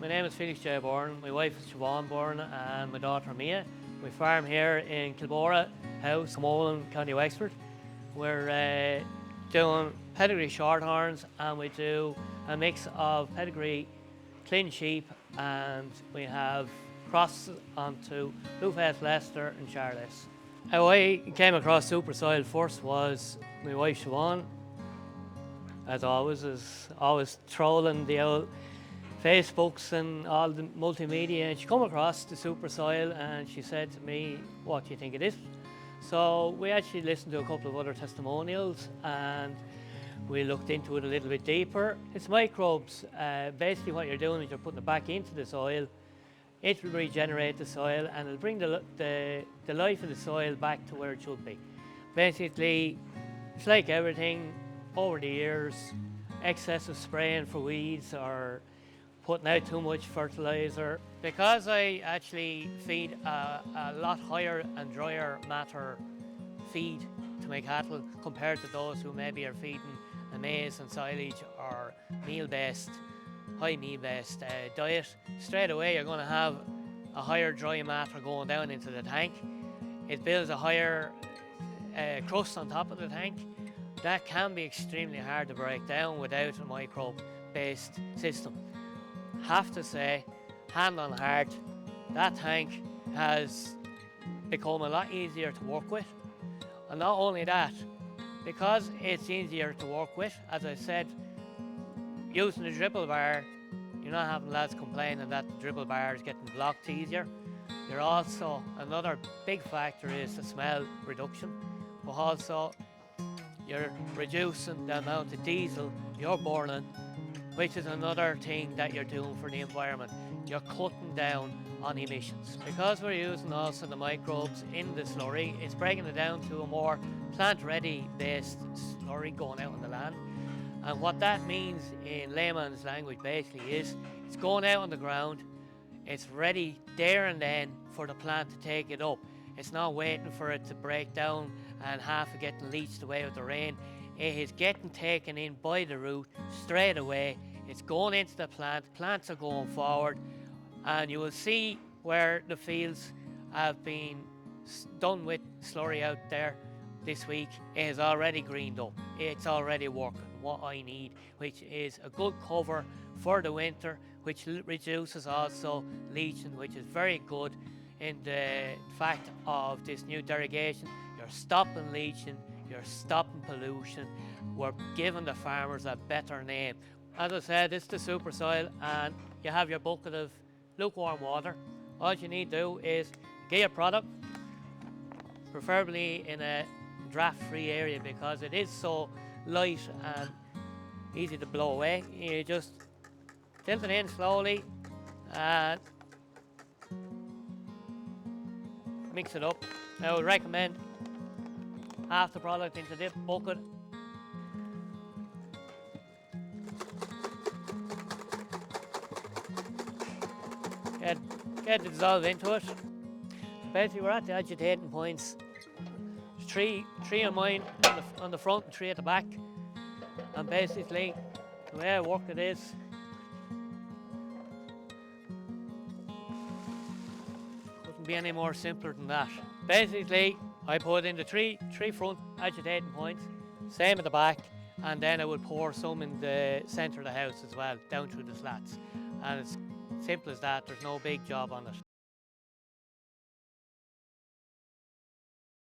My name is Felix J. Byrne, my wife is Siobhan Byrne and my daughter Mia. We farm here in Kilbora House, Molan, County Wexford. We're doing pedigree shorthorns and we do a mix of pedigree clean sheep and we have crosses onto Bluefaced Leicester and Charolais. How I came across Supersoil first was my wife Siobhan, as always, is always trolling the old Facebooks and all the multimedia, and she come across the Supersoil and she said to me, what do you think it is? So we actually listened to a couple of other testimonials and we looked into it a little bit deeper. It's microbes. Basically what you're doing is you're putting it back into the soil. It will regenerate the soil and it'll bring the life of the soil back to where it should be. Basically, it's like everything over the years, excessive spraying for weeds or putting out too much fertilizer. Because I actually feed a lot higher and drier matter feed to my cattle compared to those who maybe are feeding a maize and silage or meal-based, high meal-based diet, straight away you're going to have a higher dry matter going down into the tank. It builds a higher crust on top of the tank. That can be extremely hard to break down without a microbe-based system. Have to say, hand on heart, that tank has become a lot easier to work with. And not only that, because it's easier to work with, as I said, using the dribble bar, you're not having lads complaining that the dribble bar is getting blocked easier. You're also, another big factor is the smell reduction, but also you're reducing the amount of diesel you're burning, which is another thing that you're doing for the environment. You're cutting down on emissions. Because we're using also the microbes in the slurry, it's breaking it down to a more plant-ready based slurry going out on the land. And what that means in layman's language basically is it's going out on the ground, it's ready there and then for the plant to take it up. It's not waiting for it to break down and half of getting leached away with the rain. It is getting taken in by the root straight away. It's going into the plant, plants are going forward, and you will see where the fields have been done with slurry out there this week. It is already greened up. It's already working what I need, which is a good cover for the winter, which reduces also leaching, which is very good in the fact of this new derogation. You're stopping leaching, you're stopping pollution. We're giving the farmers a better name. As I said, it's the Supersoil and you have your bucket of lukewarm water. All you need to do is get your product, preferably in a draft-free area because it is so light and easy to blow away. You just tilt it in slowly and mix it up. I would recommend half the product into this bucket. Get the dissolve into it. Basically we're at the agitating points. Three of mine on the front and 3 at the back. And basically the way I work it is couldn't be any more simpler than that. Basically I put in the three front agitating points, same at the back, and then I would pour some in the centre of the house as well, down through the slats. And it's simple as that, there's no big job on it.